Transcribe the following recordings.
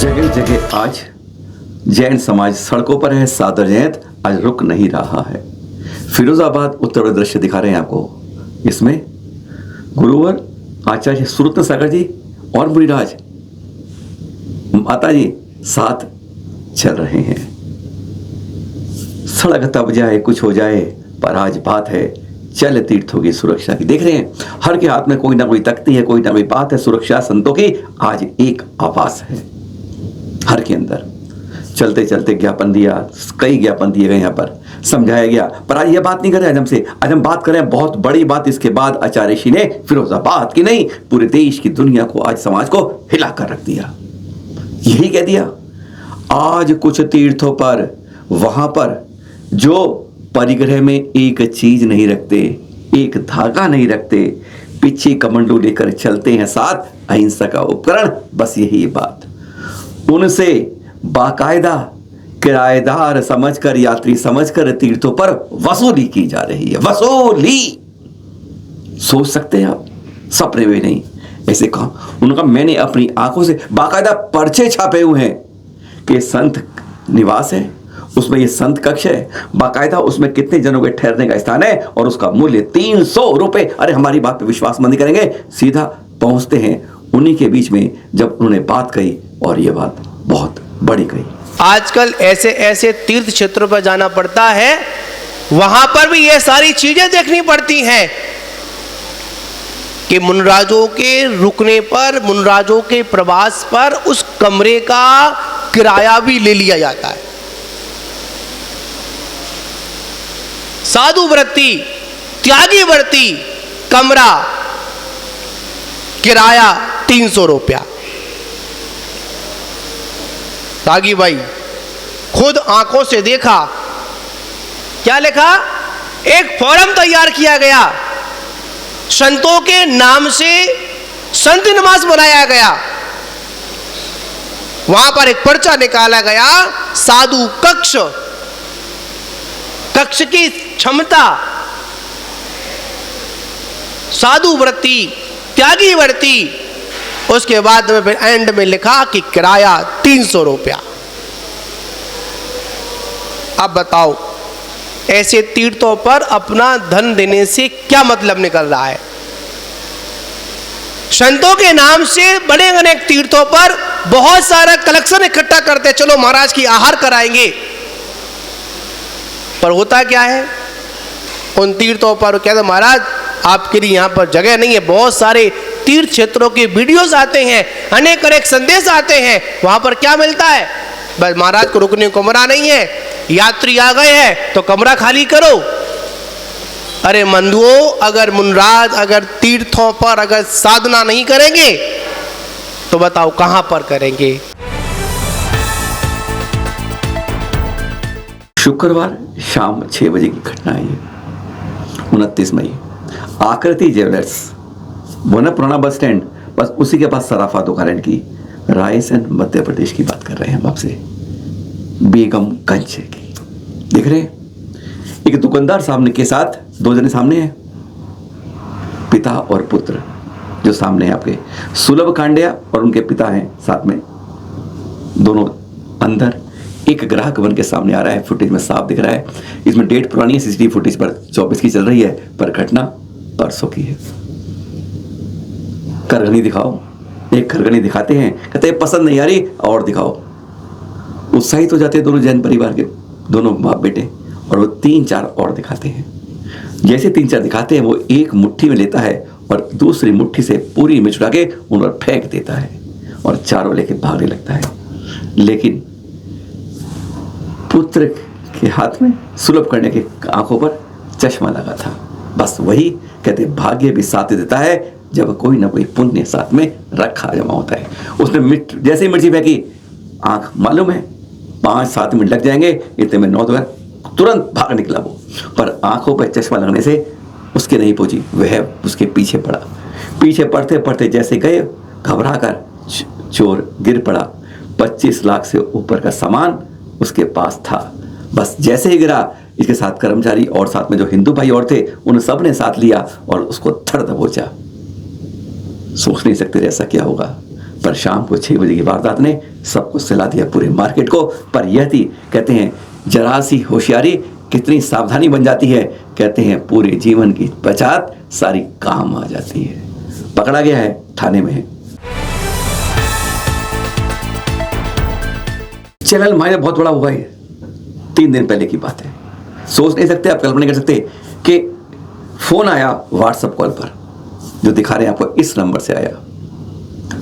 जगह जगह आज जैन समाज सड़कों पर है। सादर जयंत आज रुक नहीं रहा है। फिरोजाबाद उत्तर प्रदेश दृश्य दिखा रहे हैं आपको। इसमें गुरुवर आचार्य सुरत्न सागर जी और मुनिराज माता जी साथ चल रहे हैं। सड़क तब जाए कुछ हो जाए, पर आज बात है चल तीर्थों की सुरक्षा की। देख रहे हैं हर के हाथ में कोई ना कोई तख्ती है, कोई ना कोई बात है। सुरक्षा संतों की आज एक आवाज है हर के अंदर। चलते चलते ज्ञापन दिया, कई ज्ञापन दिए गए यहाँ पर, समझाया गया। पर आज ये बात नहीं कर रहे आज हमसे। आज हम बात करें बहुत बड़ी बात। इसके बाद आचार्य ऋषि ने फिरोजाबाद की नहीं, पूरे देश की दुनिया को, आज समाज को हिला कर रख दिया। यही कह दिया आज कुछ तीर्थों पर, वहां पर जो परिग्रह में एक चीज नहीं रखते, एक धागा नहीं रखते, पीछे कमंडू लेकर चलते हैं साथ अहिंसा का उपकरण, बस यही बात। उनसे बाकायदा किराएदार समझकर, यात्री समझकर तीर्थों पर वसूली की जा रही है। वसूली सोच सकते हैं आप? सपने में नहीं ऐसे कहा। उनका मैंने अपनी आंखों से बाकायदा पर्चे छापे हुए हैं कि संत निवास है, उसमें ये संत कक्ष है, बाकायदा उसमें कितने जनों के ठहरने का स्थान है और उसका मूल्य 300 रुपए। अरे हमारी बात पे विश्वास मत करेंगे, सीधा पहुंचते हैं उन्हीं के बीच में जब उन्होंने बात कही, और ये बात बहुत बड़ी कही। आजकल ऐसे ऐसे तीर्थ क्षेत्रों पर जाना पड़ता है, वहां पर भी ये सारी चीजें देखनी पड़ती हैं कि मुनराजों के रुकने पर, मुनराजों के प्रवास पर उस कमरे का किराया भी ले लिया जाता है। साधु वृत्ति, त्यागी वृत्ति, कमरा किराया 300 रुपया। त्यागी भाई खुद आंखों से देखा। क्या लिखा? एक फॉर्म तैयार किया गया, संतों के नाम से संत निवास बनाया गया। वहां पर एक पर्चा निकाला गया, साधु कक्ष, कक्ष की क्षमता, साधु वृत्ति, त्यागी वृत्ति। उसके बाद में फिर एंड में लिखा कि किराया 300 रुपया। अब बताओ ऐसे तीर्थों पर अपना धन देने से क्या मतलब निकल रहा है? संतों के नाम से बड़े अनेक तीर्थों पर बहुत सारा कलेक्शन इकट्ठा करते, चलो महाराज की आहार कराएंगे। पर होता क्या है उन तीर्थों पर? कहते महाराज आपके लिए यहां पर जगह नहीं है। बहुत सारे तीर्थ क्षेत्रों के वीडियोस आते हैं, अनेक अनेक संदेश आते हैं। वहां पर क्या मिलता है? बस महाराज को रुकने को कमरा नहीं है, यात्री आ गए हैं तो कमरा खाली करो। अरे मंदुओं, अगर मुनराज अगर तीर्थों पर अगर साधना नहीं करेंगे तो बताओ कहां पर करेंगे? शुक्रवार शाम 6 बजे की घटना है। 29 मई, आकृति ज्वेलर्स, वो ना पुराना बस स्टैंड, बस उसी के पास सराफा दुकान की, रायसेन मध्य प्रदेश की बात कर रहे हैं हम आपसे। बेगमगंज की देख रहे हैं। एक दुकानदार सामने के साथ, दो जने सामने हैं, पिता और पुत्र जो सामने हैं आपके, सुलभ कांडिया और उनके पिता हैं साथ में, दोनों अंदर। एक ग्राहक बन के सामने आ रहा है, फुटेज में साफ दिख रहा है। इसमें डेट पुरानी है, सीसीटीवी फुटेज पर 24 की चल रही है, पर घटना परसों की है। करगनी दिखाओ, एक करगनी दिखाते हैं, कहते हैं पसंद नहीं आ रही और दिखाओ। उत्साहित हो जाते हैं दोनों जैन परिवार के, दोनों बाप बेटे, और वो 3-4 और दिखाते हैं। जैसे 3-4 दिखाते हैं, वो एक मुट्ठी में लेता है और दूसरी मुट्ठी से पूरी मिर्च उड़ा के उन पर फेंक देता है और चारों लेके भागने लगता है। लेकिन पुत्र के हाथ में, सुलभ करने के आंखों पर चश्मा लगा था। बस वही कहते भाग्य भी साथ देता है जब कोई ना कोई पुण्य साथ में रखा जमा होता है। उसने जैसे ही मिर्ची फेंकी, आंख मालूम है 5-7 मिनट लग जाएंगे, इतने में 9 तुरंत भाग निकला वो। पर आंखों पर चश्मा लगने से उसके नहीं पहुंची, वह उसके पीछे पड़ा। पीछे पड़ते पड़ते जैसे गए, घबरा कर चोर गिर पड़ा। 25 लाख से ऊपर का सामान उसके पास था। बस जैसे ही गिरा, इसके साथ कर्मचारी और साथ में जो हिंदू भाई और थे, उन सब ने साथ लिया और उसको धड़ दबोचा। सोच नहीं सकते ऐसा क्या होगा। पर शाम को 6 बजे की वारदात ने सब कुछ सिला दिया पूरे मार्केट को। पर यह थी, कहते हैं जरा सी होशियारी कितनी सावधानी बन जाती है, कहते हैं पूरे जीवन की बचत सारी काम आ जाती है। पकड़ा गया है, थाने में है। चैनल मायने बहुत बड़ा हुआ है। 3 दिन पहले की बात है, सोच नहीं सकते आप, कल्पना नहीं कर सकते कि फोन आया व्हाट्सएप कॉल पर, जो दिखा रहे हैं आपको इस नंबर से आया,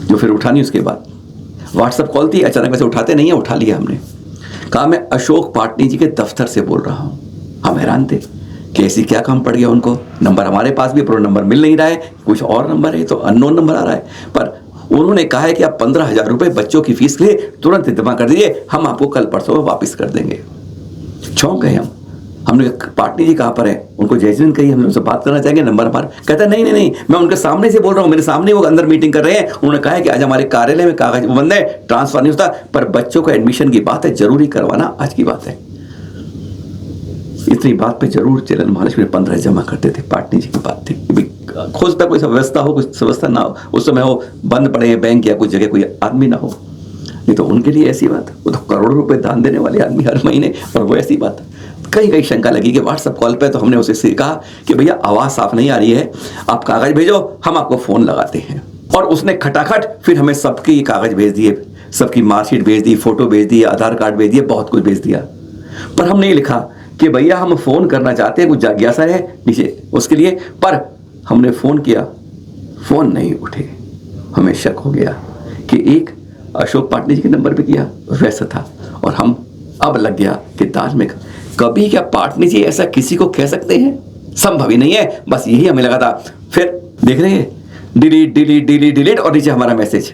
जो फिर उठानी उसके बाद व्हाट्सएप कॉल थी। अचानक वैसे उठाते नहीं है, उठा लिया हमने। कहा मैं अशोक पाटनी जी के दफ्तर से बोल रहा हूं। हम हैरान थे कि ऐसी क्या काम पड़ गया उनको। नंबर हमारे पास भी, पर नंबर मिल नहीं रहा है, कुछ और नंबर है, तो अननोन नंबर आ रहा है। पर उन्होंने कहा है कि आप 15,000 रुपए बच्चों की फीस के लिए तुरंत जमा कर दीजिए, हम आपको कल परसों में वापस कर देंगे। चौंक गए हमने कहा पाटनी जी कहाँ पर है, उनको जयचंद कही, हम उनसे बात करना चाहेंगे, नंबर पर। कहता है नहीं, मैं उनके सामने से बोल रहा हूँ, मेरे सामने वो अंदर मीटिंग कर रहे हैं। उन्होंने कहा है कि आज हमारे कार्यालय में कागज बंद है, ट्रांसफर नहीं होता, पर बच्चों का एडमिशन की बात है, जरूरी करवाना आज की बात है। इतनी बात पे जरूर चैनल महालक्ष्मी 15 जमा करते थे। पाटनी जी की बात थी, खोजता कोई व्यवस्था हो, कुछ व्यवस्था ना हो, उस समय हो बंद पड़े हैं बैंक या कुछ जगह, कोई आदमी ना हो, नहीं तो उनके लिए ऐसी बात। वो तो करोड़ों रुपए दान देने वाले आदमी हर महीने, और वो ऐसी बात। कहीं शंका लगी कि व्हाट्सएप कॉल पे, तो हमने उसे कहा कि भैया आवाज़ साफ नहीं आ रही है, आप कागज भेजो, हम आपको फ़ोन लगाते हैं। और उसने खटाखट फिर हमें सबकी कागज भेज दिए, सबकी मार्कशीट भेज दी, फोटो भेज दी, आधार कार्ड भेज दिए, बहुत कुछ भेज दिया। पर हमने ये लिखा कि भैया हम फ़ोन करना चाहते हैं, कुछ जिज्ञासा है नीचे उसके लिए। पर हमने फ़ोन किया, फ़ोन नहीं उठे। हमें शक हो गया कि एक अशोक पाटनी जी के नंबर पे किया वैसा था, और हम अब लग गया कि दाल में कभी क्या पाटनी जी ऐसा किसी को कह सकते हैं, संभव ही नहीं है। बस यही हमें लगा था। फिर देख रहे हैं डिलीट और नीचे हमारा मैसेज।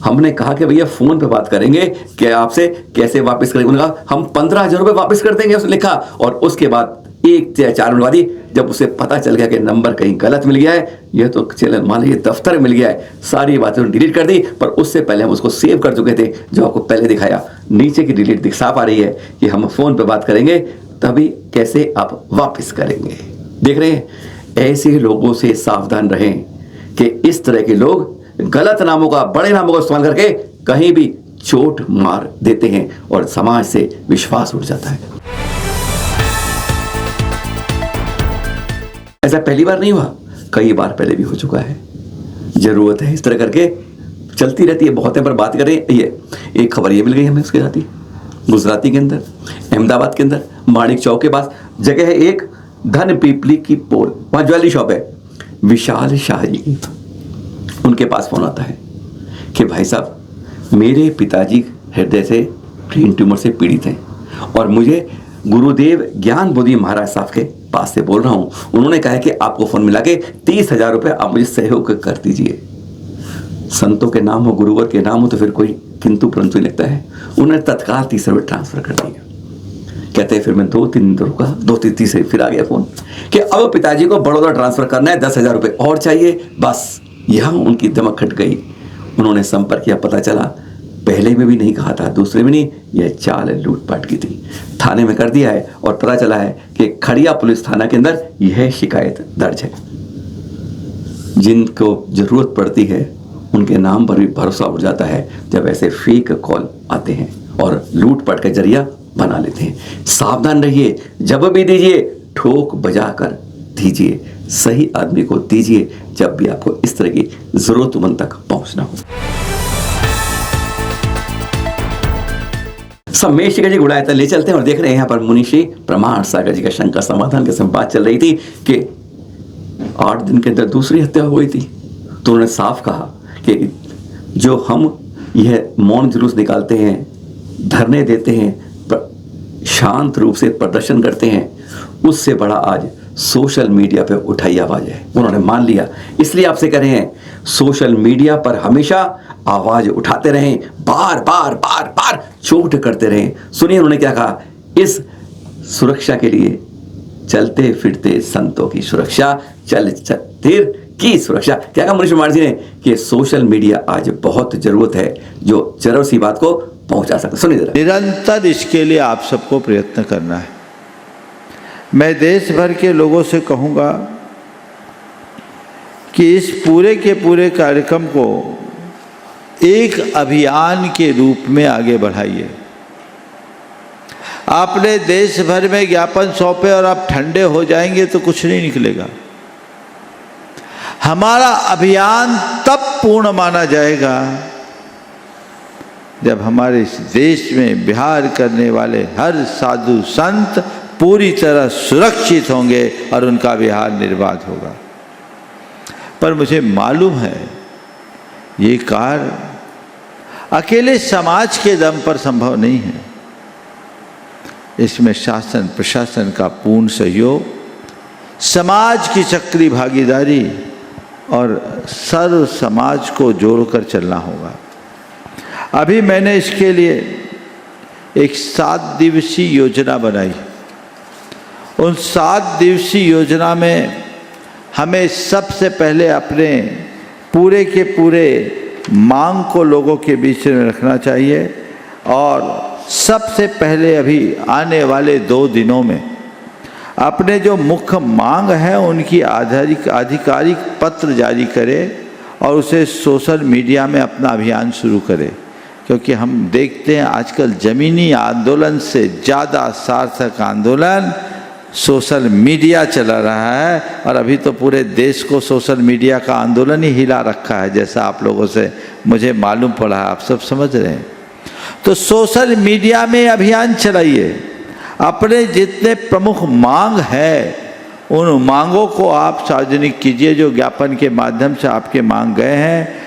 हमने कहा कि भैया फोन पे बात करेंगे कि आपसे कैसे वापस करेंगे। उन्होंने कहा हम 15,000 रुपये वापस कर देंगे, उसने लिखा। और उसके बाद 1 या 4 मिनट बाद ही जब उसे पता चल गया कि नंबर कहीं गलत मिल गया है, यह तो चैनल मान लीजिए दफ्तर मिल गया है, सारी बातें डिलीट कर दी। पर उससे पहले हम उसको सेव कर चुके थे, जो आपको पहले दिखाया। नीचे की डिलीट साफ आ रही है कि हम फोन पे बात करेंगे, तभी कैसे आप वापस करेंगे। देख रहे हैं, ऐसे लोगों से सावधान रहें कि इस तरह के लोग गलत नामों का, बड़े नामों का इस्तेमाल करके कहीं भी चोट मार देते हैं और समाज से विश्वास उठ जाता है। ऐसा पहली बार नहीं हुआ, कई बार पहले भी हो चुका है। जरूरत है इस तरह करके चलती रहती है। बहुत है, पर बात करें ये एक खबर ये मिल गई हमें उसके साथ ही, गुजराती के अंदर, अहमदाबाद के अंदर, माणिक चौक के पास जगह है एक, धन पीपली की पोल, वहां ज्वेलरी शॉप है, विशाल शाह जी की। उनके पास फोन आता है कि भाई साहब मेरे पिताजी हृदय से ब्रेन ट्यूमर से पीड़ित हैं और मुझे गुरुदेव ज्ञान बोधि महाराज साहब के पास से बोल रहा हूं। उन्होंने कहा है कि आपको फोन मिला के 30,000 रुपये आप मुझे सहयोग कर दीजिए। संतों के नाम हो, गुरुवर के नाम हो, तो फिर कोई किंतु परंतु नहीं लगता है। उन्होंने तत्काल 30 रुपये ट्रांसफर कर दिया। कहते हैं फिर मैं 2-3 दिन रुका, 2-3 से फिर आ गया फोन कि अब पिताजी को बड़ौदा ट्रांसफर करना है, 10,000 रुपये और चाहिए। बस यहाँ उनकी दमक खट गई। उन्होंने संपर्क किया, पता चला पहले में भी नहीं कहा था, दूसरे में नहीं, यह चाल लूटपाट की थी। थाने में कर दिया है और पता चला है कि खड़िया पुलिस थाना के अंदर यह शिकायत दर्ज है। जिनको जरूरत पड़ती है उनके नाम पर भी भरोसा उठ जाता है जब ऐसे फेक कॉल आते हैं और लूटपाट का जरिया बना लेते हैं। सावधान रहिए, जब भी दीजिए ठोक बजा कर दीजिए, सही आदमी को दीजिए जब भी आपको इस तरह की जरूरतमंद तक पहुंचना हो। सब मेष जी गुड़ाया ले चलते हैं और देख रहे हैं यहाँ पर मुनिषी प्रमाण सागर जी का शंका समाधान के समय बात चल रही थी कि 8 दिन के अंदर दूसरी हत्या हो गई थी। तो उन्होंने साफ कहा कि जो हम यह मौन जुलूस निकालते हैं, धरने देते हैं, शांत रूप से प्रदर्शन करते हैं, उससे बड़ा आज सोशल मीडिया पे उठाई आवाज है। उन्होंने मान लिया, इसलिए आपसे कह रहे हैं सोशल मीडिया पर हमेशा आवाज उठाते रहें, बार बार बार बार चोट करते रहें। सुनिए उन्होंने क्या कहा, इस सुरक्षा के लिए चलते फिरते संतों की सुरक्षा, चलतीर की सुरक्षा। क्या कहा मनीष कुमार जी ने कि सोशल मीडिया आज बहुत जरूरत है जो जरूर सी बात को पहुंचा सकता। सुनिए जरा। निरंतर इसके लिए आप सबको प्रयत्न करना है। मैं देश भर के लोगों से कहूँगा कि इस पूरे के पूरे कार्यक्रम को एक अभियान के रूप में आगे बढ़ाइए। आपने देश भर में ज्ञापन सौंपे और आप ठंडे हो जाएंगे तो कुछ नहीं निकलेगा। हमारा अभियान तब पूर्ण माना जाएगा जब हमारे इस देश में विहार करने वाले हर साधु संत पूरी तरह सुरक्षित होंगे और उनका विहार निर्बाध होगा। पर मुझे मालूम है ये कार्य अकेले समाज के दम पर संभव नहीं है। इसमें शासन प्रशासन का पूर्ण सहयोग, समाज की सक्रिय भागीदारी और सर्व समाज को जोड़कर चलना होगा। अभी मैंने इसके लिए एक 7 दिवसीय योजना बनाई। उन 7 दिवसीय योजना में हमें सबसे पहले अपने पूरे के पूरे मांग को लोगों के बीच में रखना चाहिए और सबसे पहले अभी आने वाले 2 दिनों में अपने जो मुख्य मांग है उनकी आधिकारिक पत्र जारी करें और उसे सोशल मीडिया में अपना अभियान शुरू करें। क्योंकि हम देखते हैं आजकल ज़मीनी आंदोलन से ज़्यादा सार्थक आंदोलन सोशल मीडिया चला रहा है और अभी तो पूरे देश को सोशल मीडिया का आंदोलन ही हिला रखा है, जैसा आप लोगों से मुझे मालूम पड़ा है, आप सब समझ रहे हैं। तो सोशल मीडिया में अभियान चलाइए। अपने जितने प्रमुख मांग है उन मांगों को आप सार्वजनिक कीजिए जो ज्ञापन के माध्यम से आपके मांग गए हैं।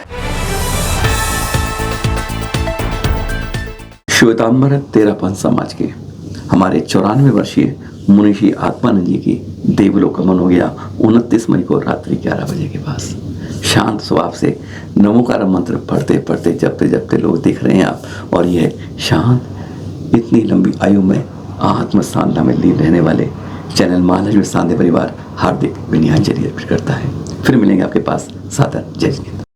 श्वेतांबर तेरापंथ समाज के हमारे 94 वर्षीय मुनिषी आत्मानंद जी की देवलोकगमन हो गया 29 मई को रात्रि 11 बजे के पास। शांत स्वभाव से नमोकार मंत्र पढ़ते पढ़ते जपते जपते लोग दिख रहे हैं आप। और यह शांत इतनी लंबी आयु में आत्म साधना में लीन रहने वाले चैनल महालक्ष्मी सांध्य परिवार हार्दिक विनयाञ्जलि अर्पित करता है। फिर मिलेंगे आपके पास। सादर जय हिंद।